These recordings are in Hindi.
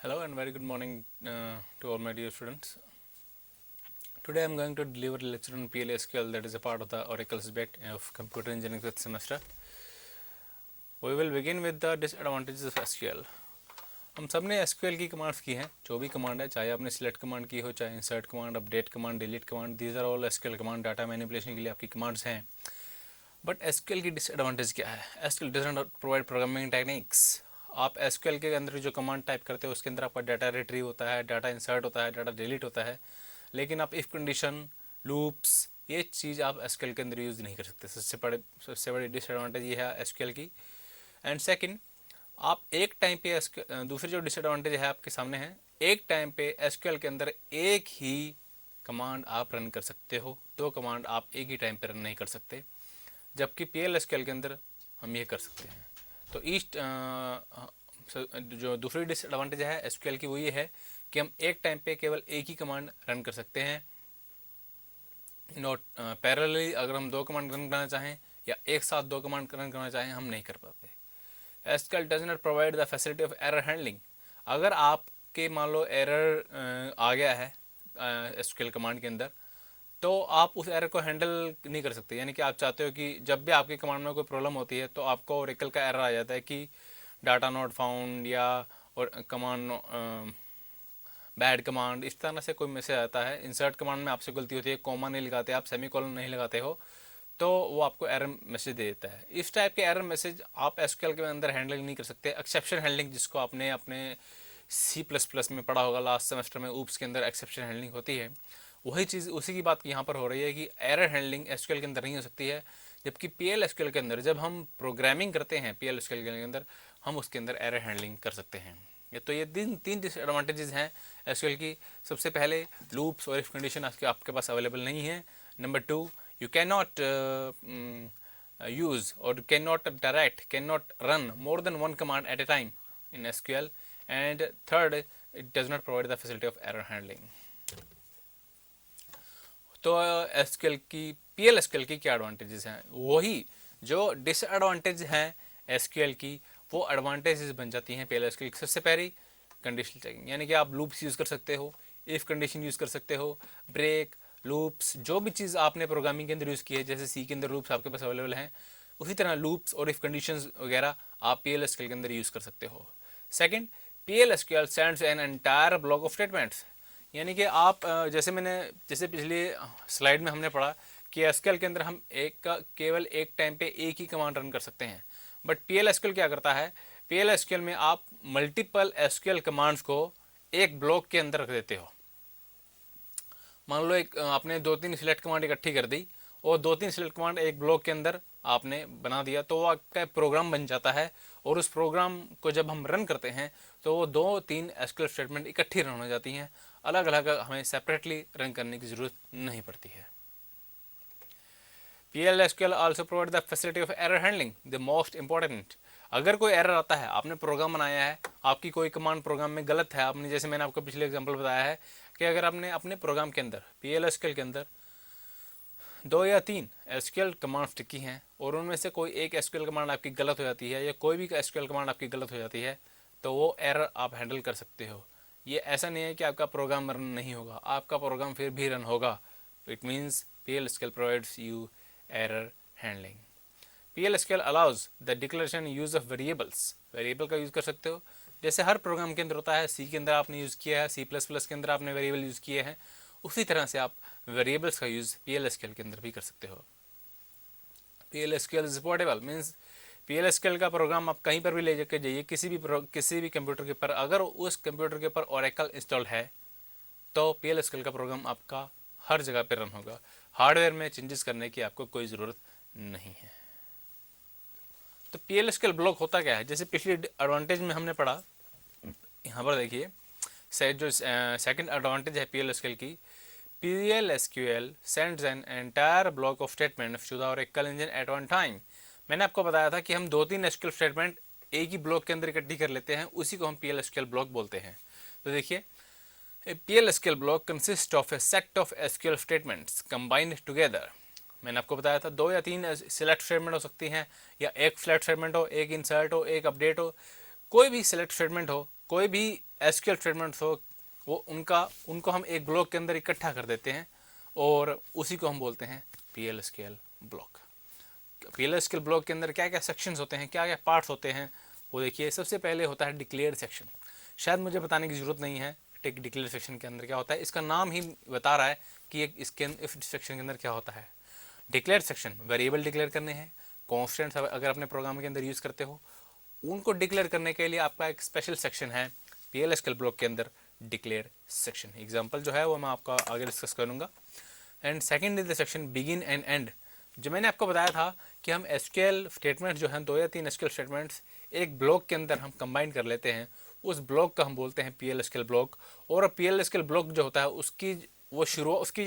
Hello and very good morning to all my dear students. Today I am going to deliver a lecture on PLSQL, that is a part of the Oracle's bit of computer engineering fifth semester. We will begin with the disadvantages of SQL. हम सब ने SQL की कमांड्स की हैं, जो भी कमांड है, चाहे आपने सिलेक्ट कमांड की हो, चाहे insert command, update command, delete command, these are all SQL command, data manipulation के लिए आपकी कमांड्स हैं. बट SQL की डिसएडवांटेज क्या है? SQL does not provide programming techniques. आप SQL के अंदर जो कमांड टाइप करते हो उसके अंदर आपका डाटा रिट्रीव होता है, डाटा इंसर्ट होता है, डाटा डिलीट होता है, लेकिन आप इफ़ कंडीशन, लूप्स, ये चीज़ आप SQL के अंदर यूज़ नहीं कर सकते. सबसे बड़ी डिसएडवांटेज ये है SQL की. एंड सेकंड, आप एक टाइम पे दूसरी जो डिसएडवांटेज है आपके सामने है, एक टाइम पे SQL के अंदर एक ही कमांड आप रन कर सकते हो, दो कमांड आप एक ही टाइम पे रन नहीं कर सकते, जबकि PLSQL के अंदर हम ये कर सकते हैं. तो जो दूसरी डिसएडवांटेज है SQL की वो ये है कि हम एक टाइम पे केवल एक ही कमांड रन कर सकते हैं. नोट पैरेलली अगर हम दो कमांड रन करना चाहें या एक साथ दो कमांड रन करना चाहें हम नहीं कर पाते. SQL does not provide the facility of error handling. अगर आपके मान लो एरर आ गया है SQL कमांड के अंदर, तो आप उस एरर को हैंडल नहीं कर सकते. यानी कि आप चाहते हो कि जब भी आपके कमांड में कोई प्रॉब्लम होती है तो आपको ओरेकल का एरर आ जाता है कि डाटा नॉट फाउंड या और कमांड बैड कमांड, इस तरह से कोई मैसेज आता है. इंसर्ट कमांड में आपसे गलती होती है, कॉमा नहीं लगाते, आप सेमीकोलन नहीं लगाते हो, तो वो आपको एरर मैसेज दे देता है. इस टाइप के एरर मैसेज आप SQL के अंदर हैंडल नहीं कर सकते. एक्सेप्शन हैंडलिंग, जिसको आपने अपने C++ में पढ़ा होगा लास्ट सेमेस्टर में, ऊप्स के अंदर एक्सेप्शन हैंडलिंग होती है, वही चीज़ उसी की बात यहाँ पर हो रही है कि एरर हैंडलिंग SQL के अंदर नहीं हो सकती है, जबकि PLSQL के अंदर जब हम प्रोग्रामिंग करते हैं PLSQL के अंदर हम उसके अंदर एरर हैंडलिंग कर सकते हैं. तो ये तीन डिसएडवांटेजेस हैं SQL की. सबसे पहले लूप्स और इफ कंडीशन आपके पास अवेलेबल नहीं है. Number 2, you cannot use or cannot run more than one command at a time in SQL. And third, it does not provide the facility of error handling. तो SQL की PLSQL की क्या एडवांटेजेस हैं? वही जो डिसएडवांटेज हैं SQL की, वो एडवांटेजेस बन जाती हैं PLSQL की. सबसे पहली कंडीशनल चेकिंग, यानी कि आप लूप्स यूज़ कर सकते हो, इफ़ कंडीशन यूज़ कर सकते हो, ब्रेक, लूप्स, जो भी चीज़ आपने प्रोग्रामिंग के अंदर यूज़ की है, जैसे C के अंदर लूप्स आपके पास अवेलेबल हैं, उसी तरह लूप्स और इफ़ कंडीशंस वगैरह आप PLSQL के अंदर यूज़ कर सकते हो. Second, PLSQL sends an entire block of statements. यानी कि आप जैसे पिछली स्लाइड में हमने पढ़ा कि SQL के अंदर हम केवल एक टाइम पे एक ही कमांड रन कर सकते हैं, बट PLSQL क्या करता है? PLSQL में आप मल्टीपल SQL कमांड्स को एक ब्लॉक के अंदर रख देते हो. मान लो आपने 2-3 सिलेक्ट कमांड इकट्ठी कर दी और 2-3 सिलेक्ट कमांड एक ब्लॉक के अंदर आपने बना दिया, तो वो आपका प्रोग्राम बन जाता है. और उस प्रोग्राम को जब हम रन करते हैं तो वो 2-3 SQL स्टेटमेंट इकट्ठी रन हो जाती हैं, अलग अलग हमें सेपरेटली रन करने की ज़रूरत नहीं पड़ती है. PLSQL also provide the facility of error handling, the most important. अगर कोई एरर आता है, आपने प्रोग्राम बनाया है, आपकी कोई कमांड प्रोग्राम में गलत है, आपने जैसे मैंने आपको पिछले एग्जांपल बताया है कि अगर आपने अपने प्रोग्राम के अंदर PLSQL के अंदर 2 या 3 SQL कमांड्स टिकी हैं और उनमें से कोई एक SQL कमांड आपकी गलत हो जाती है या कोई भी SQL कमांड आपकी गलत हो जाती है, तो वो एरर आप हैंडल कर सकते हो. ये ऐसा नहीं है कि आपका प्रोग्राम रन नहीं होगा, आपका प्रोग्राम फिर भी रन होगा. It means PLSQL provides you error handling. PLSQL allows the declaration use of variables. Variable का यूज़ कर सकते हो, जैसे हर प्रोग्राम के अंदर होता है. C के अंदर आपने यूज़ किया है, C++ के अंदर आपने वेरिएबल यूज़ किए हैं, उसी तरह से आप वेरिएबल्स का यूज़ PLSQL के अंदर भी कर सकते हो. PLSQL is portable, means PLSQL का प्रोग्राम आप कहीं पर भी ले जाकर जाइए, किसी भी कंप्यूटर के ऊपर, अगर उस कंप्यूटर के ऊपर ओरेकल इंस्टॉल है तो PLSQL का प्रोग्राम आपका हर जगह पर रन होगा. हार्डवेयर में चेंजेस करने की आपको कोई ज़रूरत नहीं है. तो PLSQL ब्लॉक होता क्या है? जैसे पिछली एडवांटेज में हमने पढ़ा, यहाँ पर देखिए जो सेकंड एडवांटेज है PLSQL की, PLSQL sends an entire block of statements to the Oracle engine at one time. मैंने आपको बताया था कि हम 2-3 SQL स्टेटमेंट एक ही ब्लॉक के अंदर इकट्ठी कर लेते हैं, उसी को हम PLSQL ब्लॉक बोलते हैं. तो देखिए, PLSQL block consists of a set of SQL statements combined together. मैंने आपको बताया था 2 या 3 सिलेक्ट स्टेटमेंट हो सकती हैं, या एक सिलेक्ट स्टेटमेंट हो, एक इंसर्ट हो, एक अपडेट हो, कोई भी सेलेक्ट स्टेटमेंट हो, कोई भी एसक्यूएल स्टेटमेंट हो, वो उनको हम एक ब्लॉक के अंदर इकट्ठा कर देते हैं और उसी को हम बोलते हैं PL/SQL ब्लॉक। PL/SQL ब्लॉक के अंदर क्या क्या सेक्शंस होते हैं, क्या क्या पार्ट्स होते हैं, वो देखिए। सबसे पहले होता है डिक्लेयर सेक्शन। शायद मुझे बताने की ज़रूरत नहीं है टेक डिक्लेयर सेक्शन के अंदर क्या होता है, इसका नाम ही बता रहा है कि इसके इफ सेक्शन के अंदर क्या होता है। डिक्लेयर सेक्शन वेरिएबल डिक्लेयर करने हैं, कॉन्स्टेंट्स अगर अपने प्रोग्राम के अंदर यूज़ करते हो, उनको डिक्लेयर करने के लिए आपका एक स्पेशल सेक्शन है PL/SQL ब्लॉक के अंदर, डिक्लेयर सेक्शन। एग्जाम्पल जो है वो मैं आपका आगे डिस्कस करूँगा। And second is the section begin and and. जो मैंने आपको बताया था कि हम एसक्यूएल स्टेटमेंट जो हैं 2 या 3 एसक्यूएल स्टेटमेंट्स एक ब्लॉक के अंदर हम कंबाइन कर लेते हैं, उस ब्लॉक का हम बोलते हैं PL/SQL ब्लॉक। और PL/SQL ब्लॉक जो होता है उसकी जो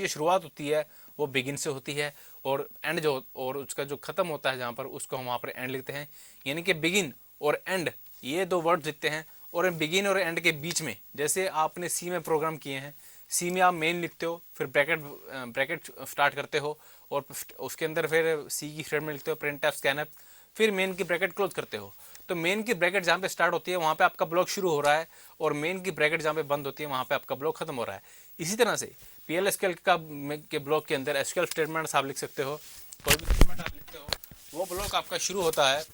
शुरुआत होती है वो बिगिन से होती है, और एंड जो और उसका जो ख़त्म होता है जहाँ पर, उसको हम वहाँ पर एंड लिखते हैं। यानी कि बिगिन और एंड ये 2 वर्ड लिखते हैं, और बिगिन और एंड के बीच में, जैसे आपने सी में प्रोग्राम किए हैं, सी में आप मेन लिखते हो, फिर ब्रैकेट स्टार्ट करते हो, और उसके अंदर फिर सी की स्टेटमेंट लिखते हो, printf scanf, फिर मेन की ब्रैकेट क्लोज करते हो। तो मेन की ब्रैकेट जहाँ पे स्टार्ट होती है वहाँ पे आपका ब्लॉक शुरू हो रहा है, और मेन की ब्रैकेट जहाँ पे बंद होती है वहाँ पे आपका ब्लॉक खत्म हो रहा है। इसी तरह से PL/SQL के ब्लॉक के अंदर एसक्यूएल स्टेटमेंट्स आप लिख सकते हो, कोई भी स्टेटमेंट आप लिखते हो, वो ब्लॉक आपका शुरू होता है,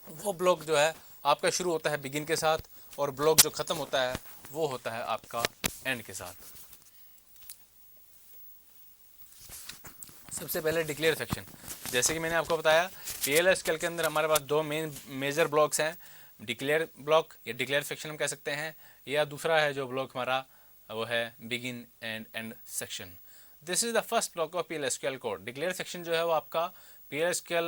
वो ब्लॉक जो है आपका शुरू होता है बिगिन के साथ, और ब्लॉक जो ख़त्म होता है वो होता है आपका एंड के साथ। सबसे पहले डिक्लेयर सेक्शन। जैसे कि मैंने आपको बताया, PL/SQL के अंदर हमारे पास 2 मेजर ब्लॉक्स हैं, डिक्लेयर ब्लॉक या डिक्लेयर सेक्शन हम कह सकते हैं, या दूसरा है जो ब्लॉक हमारा वो है begin and and section. This is the first block of PL/SQL code. Declare section जो है वो आपका PL/SQL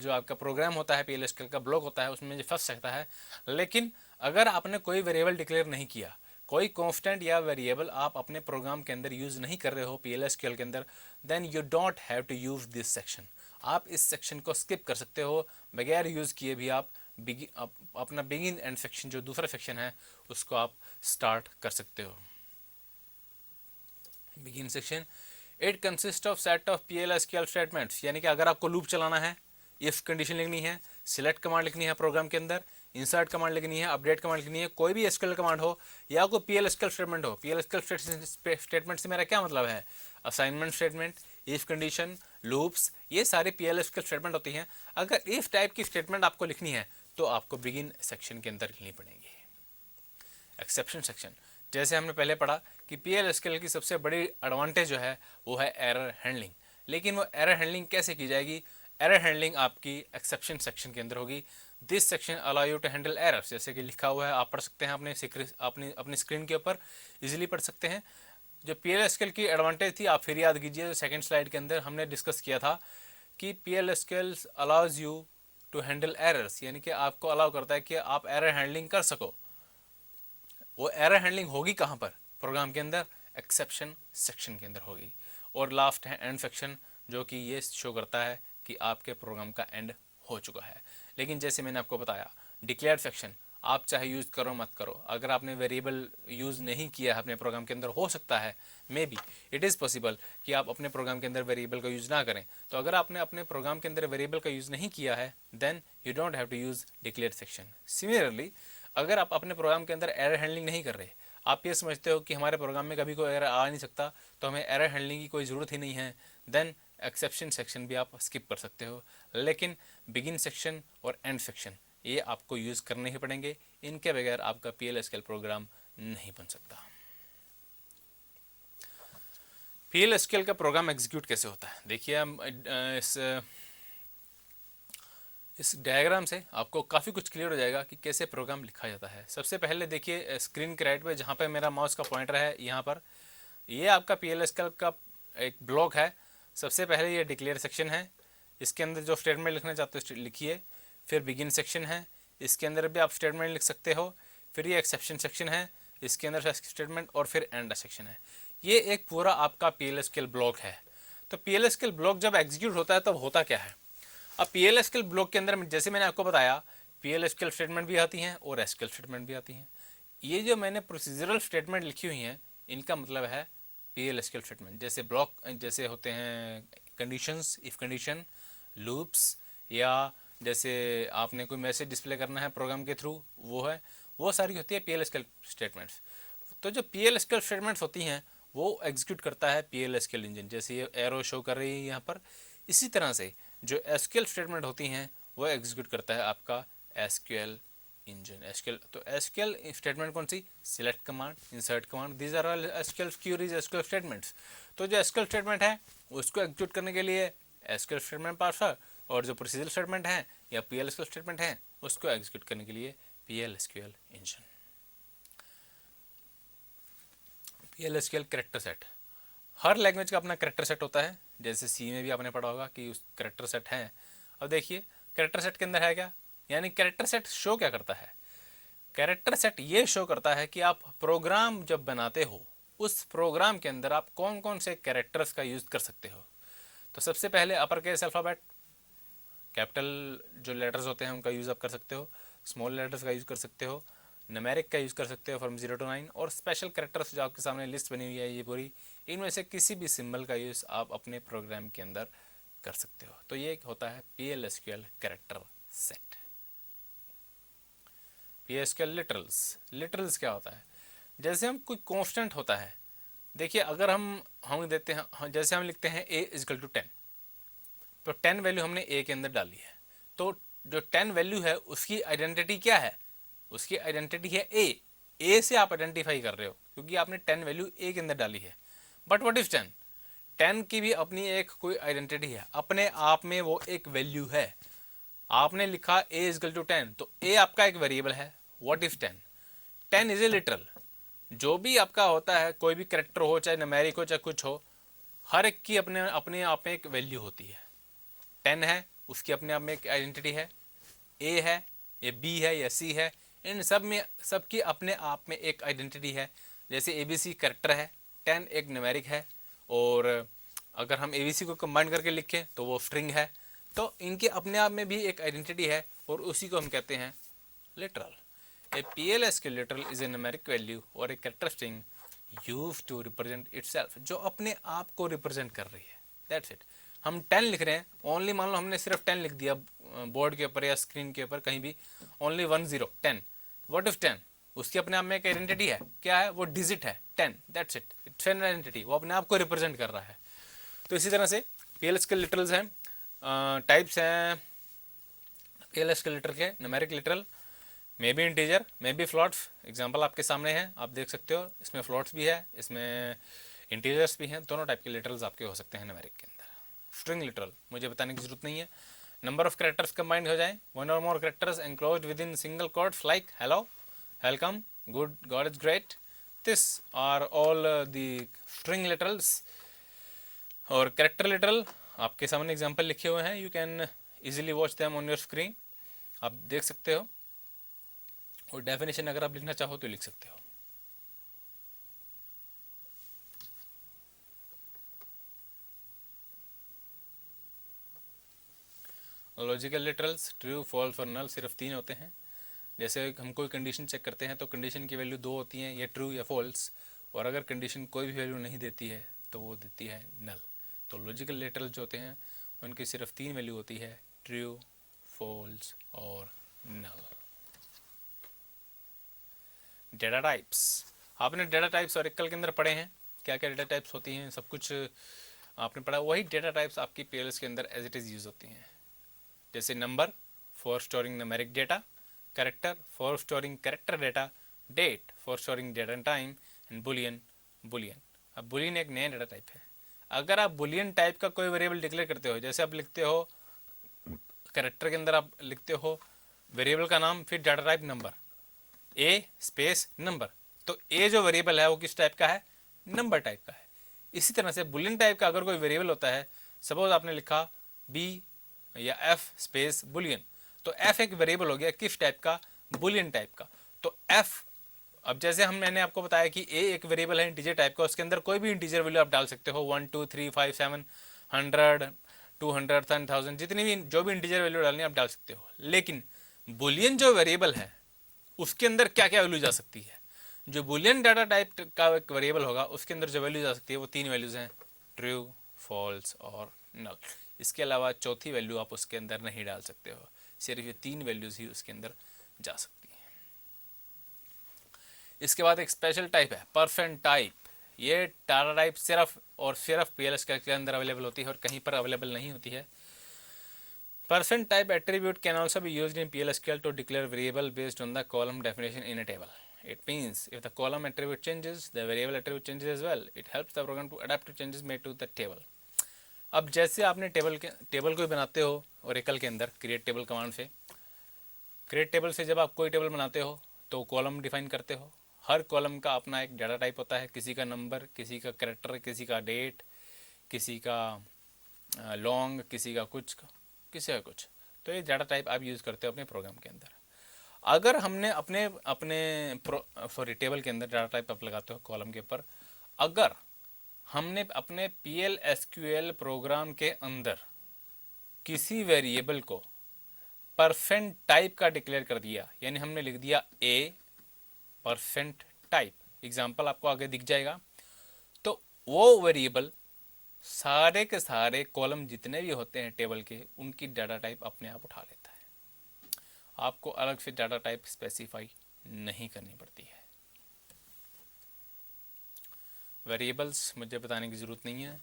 जो आपका प्रोग्राम होता है, PL/SQL का ब्लॉक होता है, उसमें जो फर्स्ट सकता है। लेकिन अगर आपने कोई वेरिएबल डिक्लेयर नहीं किया, कोई कांस्टेंट या वेरिएबल आप अपने प्रोग्राम के अंदर यूज़ नहीं कर रहे हो PL/SQL के अंदर, then you don't have to use this section. आप इस सेक्शन को स्किप कर सकते हो, बगैर यूज़ किए भी आप अपना बिगिन एंड सेक्शन जो दूसरा सेक्शन है उसको आप स्टार्ट कर सकते हो। Begin section, it consist of set of PL/SQL statements. यानी कि अगर आपको लूप चलाना है, इफ कंडीशन लिखनी है, सिलेक्ट कमांड लिखनी है प्रोग्राम के अंदर, इंसर्ट कमांड लिखनी है, अपडेट कमांड लिखनी है, कोई भी SQL कमांड हो या कोई PL/SQL स्टेटमेंट हो। PL/SQL स्टेटमेंट से मेरा क्या मतलब है, assignment statement, if condition, loops, ये सारे PL/SQL स्टेटमेंट होती हैं। अगर इफ टाइप की स्टेटमेंट आपको लिखनी है तो आपको बिगिन सेक्शन के अंदर लिखनी पड़ेगी। एक्सेप्शन सेक्शन, जैसे हमने पहले पढ़ा कि PL/SQL की सबसे बड़ी एडवांटेज जो है वो है एरर हैंडलिंग। लेकिन वो एरर हैंडलिंग कैसे की जाएगी, एरर हैंडलिंग आपकी एक्सेप्शन सेक्शन के अंदर होगी। This section allow you to handle errors, जैसे कि लिखा हुआ है, आप पढ़ सकते हैं अपनी स्क्रीन के ऊपर इजीली पढ़ सकते हैं। जो PL/SQL की एडवांटेज थी आप फिर याद कीजिए, सेकंड स्लाइड के अंदर हमने डिस्कस किया था कि PL/SQL allows you to handle errors, यानी कि आपको अलाउ करता है कि आप एरर हैंडलिंग कर सको। वो एरर हैंडलिंग होगी कहाँ पर प्रोग्राम के अंदर, एक्सेप्शन सेक्शन के अंदर होगी। और लास्ट है एंड सेक्शन, जो कि ये शो करता है कि आपके प्रोग्राम का एंड हो चुका है। लेकिन जैसे मैंने आपको बताया, डिक्लेयर सेक्शन आप चाहे यूज़ करो मत करो, अगर आपने वेरिएबल यूज़ नहीं किया है अपने प्रोग्राम के अंदर, हो सकता है may be it is possible कि आप अपने प्रोग्राम के अंदर वेरिएबल का यूज़ ना करें। तो अगर आपने अपने प्रोग्राम के अंदर वेरिएबल का यूज़ नहीं किया है, then you don't have to use declare section. Similarly, अगर आप अपने प्रोग्राम के अंदर एरर हैंडलिंग नहीं कर रहे, आप ये समझते हो कि हमारे प्रोग्राम में कभी कोई एरर आ नहीं सकता, तो हमें एरर हैंडलिंग की कोई ज़रूरत ही नहीं है, देन एक्सेप्शन सेक्शन भी आप स्किप कर सकते हो। लेकिन बिगिन सेक्शन और एंड सेक्शन ये आपको यूज़ करने ही पड़ेंगे, इनके बगैर आपका PL/SQL प्रोग्राम नहीं बन सकता। PL/SQL का प्रोग्राम एग्जीक्यूट कैसे होता है, देखिए हम इस डायग्राम से आपको काफ़ी कुछ क्लियर हो जाएगा कि कैसे प्रोग्राम लिखा जाता है। सबसे पहले देखिए स्क्रीन के राइट पे जहाँ पे मेरा माउस का पॉइंटर है, यहाँ पर ये आपका PL/SQL का एक ब्लॉक है। सबसे पहले ये डिक्लेयर सेक्शन है, इसके अंदर जो स्टेटमेंट लिखना चाहते हो लिखिए। फिर बिगिन सेक्शन है, इसके अंदर भी आप स्टेटमेंट लिख सकते हो। फिर ये एक्सेप्शन सेक्शन है, इसके अंदर स्टेटमेंट, और फिर एंड सेक्शन है। ये एक पूरा आपका PL/SQL ब्लॉक है। तो PL/SQL ब्लॉक जब एग्जीक्यूट होता है तब होता क्या है, अब PL/SQL ब्लॉक के अंदर जैसे मैंने आपको बताया, PL/SQL स्टेटमेंट भी आती हैं और SQL स्टेटमेंट भी आती हैं। ये जो मैंने प्रोसीजरल स्टेटमेंट लिखी हुई हैं, इनका मतलब है PL/SQL स्टेटमेंट। जैसे ब्लॉक जैसे होते हैं कंडीशंस, इफ कंडीशन, लूप्स, या जैसे आपने कोई मैसेज डिस्प्ले करना है प्रोग्राम के थ्रू, वो सारी होती है PL/SQL स्टेटमेंट्स। तो जो PL/SQL स्टेटमेंट्स होती हैं वो एग्जीक्यूट करता है PL/SQL इंजन, जैसे ये एरो शो कर रही है यहाँ पर। इसी तरह से जो SQL स्टेटमेंट होती हैं वो एग्जीक्यूट करता है आपका SQL इंजन। SQL, तो SQL स्टेटमेंट कौन सी? Select command, insert command, these are all SQL queries, SQL statements. तो जो SQL स्टेटमेंट है उसको एग्जीक्यूट करने के लिए SQL स्टेटमेंट पार्सर, और जो प्रोसीजर स्टेटमेंट है या PL/SQL स्टेटमेंट है उसको एग्जीक्यूट करने के लिए PL/SQL engine. PL/SQL character set, हर लैंग्वेज का अपना कैरेक्टर सेट होता है, जैसे सी में भी आपने पढ़ा होगा कि उस कैरेक्टर सेट है। अब देखिए कैरेक्टर सेट के अंदर है क्या, यानी कैरेक्टर सेट शो क्या करता है? कैरेक्टर सेट ये शो करता है कि आप प्रोग्राम जब बनाते हो उस प्रोग्राम के अंदर आप कौन कौन से कैरेक्टर्स का यूज़ कर सकते हो। तो सबसे पहले अपर केस अल्फ़ाबेट, कैपिटल जो लेटर्स होते हैं उनका यूज़ आप कर सकते हो, स्मॉल लेटर्स का यूज़ कर सकते हो, न्यूमेरिक का यूज़ कर सकते हो फ्रॉम 0 to 9, और स्पेशल कैरेक्टर्स जो आपके सामने लिस्ट बनी हुई है ये पूरी, इनमें से किसी भी सिंबल का यूज़ आप अपने प्रोग्राम के अंदर कर सकते हो। तो ये होता है PL/SQL character set. PL/SQL literals क्या होता है? जैसे हम कोई कॉन्स्टेंट होता है, देखिए अगर हम देते हैं, जैसे हम लिखते हैं A = 10, तो 10 वैल्यू हमने A के अंदर डाली है, तो जो 10 वैल्यू है उसकी आइडेंटिटी क्या है? उसकी आइडेंटिटी है A से आप आइडेंटिफाई कर रहे हो क्योंकि आपने 10 वैल्यू A के अंदर डाली है। बट व्हाट इज 10 की भी अपनी एक कोई आइडेंटिटी है, अपने आप में वो एक वैल्यू है। आपने लिखा A = 10, तो A आपका एक वेरिएबल है। What is 10 is a literal. जो भी आपका होता है, कोई भी करेक्टर हो, चाहे न्यूमेरिक हो चाहे कुछ हो, हर एक की अपने अपने आप में एक वैल्यू होती है। 10 है, उसकी अपने आप में एक आइडेंटिटी है, A है या B है या C है, इन सब में सबकी अपने आप में एक आइडेंटिटी है। जैसे ABC करेक्टर है, 10 एक न्यूमेरिक है, और अगर हम ABC को कंबाइन करके लिखें तो वो स्ट्रिंग है। तो इनके अपने आप में भी एक आइडेंटिटी है और उसी को हम कहते हैं literal. A PL/SQL literal is a numeric value और a character string used to represent itself, जो अपने आप को रिप्रेजेंट कर रही है। That's it। हम 10 लिख रहे हैं, ओनली मान लो हमने सिर्फ 10 लिख दिया बोर्ड के ऊपर या स्क्रीन के ऊपर कहीं भी, ओनली 1 0 10। What is 10? उसकी अपने आप में एक आइडेंटिटी है, क्या है? वो डिजिट है 10। That's it, it's an identity, वो अपने आप को रिप्रेजेंट कर रहा है। तो इसी तरह से PL/SQL लिटरल्स हैं, टाइप्स हैं PL/SQL लिटरल के। Numeric literal, may be integer, may be floats. Example आपके सामने है, आप देख सकते हो, इसमें फ्लॉट्स भी है, इसमें इंटीजर्स भी हैं, दोनों टाइप के लिटरल्स आपके हो सकते हैं न्यूमेरिक के अंदर। स्ट्रिंग लिटरल मुझे बताने की जरूरत नहीं है। नंबर ऑफ कैरेक्टर्स कंबाइंड हो जाए, one or more characters enclosed within single quotes like hello, welcome, good, God is great, this are all the string literals. और कैरेक्टर लिटरल आपके सामने एग्जाम्पल लिखे हुए हैं, you can easily watch them on your screen, आप देख सकते हो, और डेफिनेशन अगर आप लिखना चाहो तो लिख सकते हो। लॉजिकल लिटरल्स, ट्रू, फॉल्स और नल, सिर्फ 3 होते हैं। जैसे हम कोई कंडीशन चेक करते हैं तो कंडीशन की वैल्यू 2 होती हैं, या ट्रू या फॉल्स, और अगर कंडीशन कोई भी वैल्यू नहीं देती है तो वो देती है नल। तो लॉजिकल लिटरल जो होते हैं उनकी सिर्फ 3 वैल्यू होती है, ट्रू, फॉल्स और नल। डेटा टाइप्स, आपने डेटा टाइप्स ओरेकल के अंदर पढ़े हैं, क्या क्या डेटा टाइप्स होती हैं, सब कुछ आपने पढ़ा। वही डेटा टाइप्स आपकी PLS के अंदर एज इट इज़ यूज़ होती हैं। जैसे number for storing numeric data, character for storing character data, date for storing date and time, and boolean boolean. अब बुलियन एक नया डेटा टाइप है। अगर आप बुलियन टाइप का कोई वेरिएबल डिक्लेयर करते हो, जैसे आप लिखते हो कैरेक्टर के अंदर आप लिखते हो वेरिएबल का नाम फिर डेटा टाइप नंबर, ए स्पेस नंबर, तो ए जो वेरिएबल है वो किस टाइप का है? नंबर टाइप का है। इसी तरह से बुलियन टाइप का अगर कोई वेरिएबल होता है, सपोज आपने लिखा बी या एफ स्पेस बुलियन, तो एफ एक वेरिएबल हो गया किस टाइप का? बुलियन टाइप का। तो एफ, अब जैसे मैंने आपको बताया कि ए एक वेरिएबल है इंटीजर टाइप का, उसके अंदर कोई भी इंटीजर वैल्यू आप डाल सकते हो, 1 2 3 5 7 100 200 10,000, जितनी भी जो भी इंटीजर वैल्यू डालनी आप डाल सकते हो। लेकिन बुलियन जो वेरिएबल है उसके अंदर क्या क्या वैल्यू जा सकती है? जो बुलियन डाटा टाइप का एक वेरिएबल होगा उसके अंदर जो वैल्यू जा सकती है वो 3 वैल्यूज हैं, ट्रू, फॉल्स और नल। इसके अलावा चौथी वैल्यू आप उसके अंदर नहीं डाल सकते हो। सिर्फ ये 3 वैल्यूज़ ही उसके अंदर जा सकती हैं। इसके बाद एक स्पेशल टाइप है परसेंट टाइप। ये डाटा टाइप सिर्फ और सिर्फ PL/SQL के अंदर अवेलेबल होती है और कहीं पर अवेलेबल नहीं होती है। Percent type attribute can also be used in PL/SQL to declare variable based on the column definition in a table. It means if the column attribute changes, the variable attribute changes as well. It helps the program to adapt to changes made to the table. अब जैसे आपने टेबल को बनाते हो ओरेकल के अंदर क्रिएट टेबल कमांड से, क्रिएट टेबल से जब आप कोई टेबल बनाते हो तो कॉलम डिफाइन करते हो। हर कॉलम का अपना एक डाटा टाइप होता है, किसी का नंबर, किसी का कैरेक्टर, किसी का डेट, किसी का लॉन्ग, किसी का कुछ, किसी का कुछ। तो ये डाटा टाइप आप यूज़ करते हो अपने प्रोग्राम के अंदर। अगर हमने अपने अपने टेबल के अंदर डाटा टाइप आप लगाते हो कॉलम के ऊपर, अगर हमने अपने PL/SQL प्रोग्राम के अंदर किसी वेरिएबल को परसेंट टाइप का डिक्लेयर कर दिया, यानी हमने लिख दिया ए परसेंट टाइप, एग्जाम्पल आपको आगे दिख जाएगा, तो वो वेरिएबल सारे के सारे कॉलम जितने भी होते हैं टेबल के, उनकी डाटा टाइप अपने आप उठा लेता है। आपको अलग से डाटा टाइप स्पेसिफाई नहीं करनी पड़ती है। वेरिएबल्स मुझे बताने की ज़रूरत नहीं है।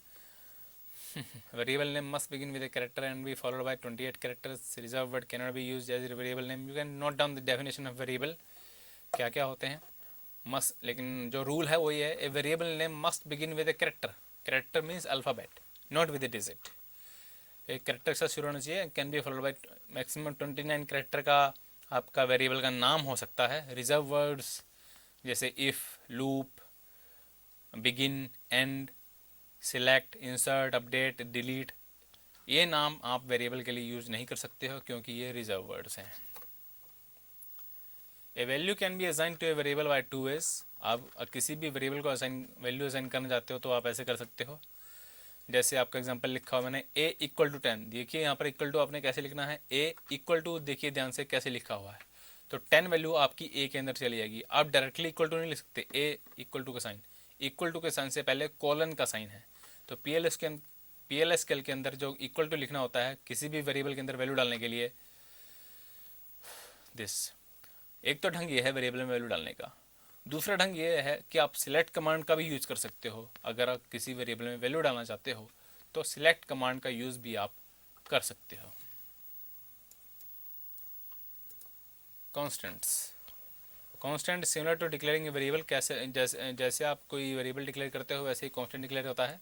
Variable name must begin with a character and be followed by 28 characters. Reserved word can not be used as a variable name. You can note down the definition of variable, क्या क्या होते हैं मस्ट, लेकिन जो रूल है वो ये है, ए variable name must begin with a character. Character means alphabet, not with A digit. एक कैरेक्टर के साथ शुरू होना चाहिए। Can be followed by maximum 29 character का आपका वेरिएबल का नाम हो सकता है। रिजर्व वर्ड्स जैसे if, loop, begin, and, select, insert, update, delete, ये नाम आप वेरिएबल के लिए यूज़ नहीं कर सकते हो क्योंकि ये रिजर्व वर्ड्स हैं। A value can be assign to a variable by 2 ways। आप किसी भी वेरिएबल को वैल्यू असाइन करना चाहते हो तो आप ऐसे कर सकते हो। जैसे आपका एग्जांपल लिखा हुआ मैंने a = 10। देखिए यहाँ पर इक्वल टू आपने कैसे लिखना है, a = देखिए ध्यान से कैसे लिखा हुआ है, तो 10 वैल्यू आपकी a के अंदर चली जाएगी। आप डायरेक्टली इक्वल टू नहीं लिख सकते, a = का साइन, इक्वल टू के साइन से पहले कॉलन का साइन है। तो PL/SQL के अंदर जो इक्वल टू लिखना होता है किसी भी वेरिएबल के अंदर वैल्यू डालने के लिए, दिस एक तो ढंग ये है वेरिएबल में वैल्यू डालने का। दूसरा ढंग ये है कि आप सिलेक्ट कमांड का भी यूज़ कर सकते हो। अगर आप किसी वेरिएबल में वैल्यू डालना चाहते हो तो सिलेक्ट कमांड का यूज़ भी आप कर सकते हो। Constant similar to declaring a variable. कैसे, जैसे आप कोई वेरिएबल डिक्लेयर करते हो वैसे ही कॉन्स्टेंट डिक्लेयर होता है।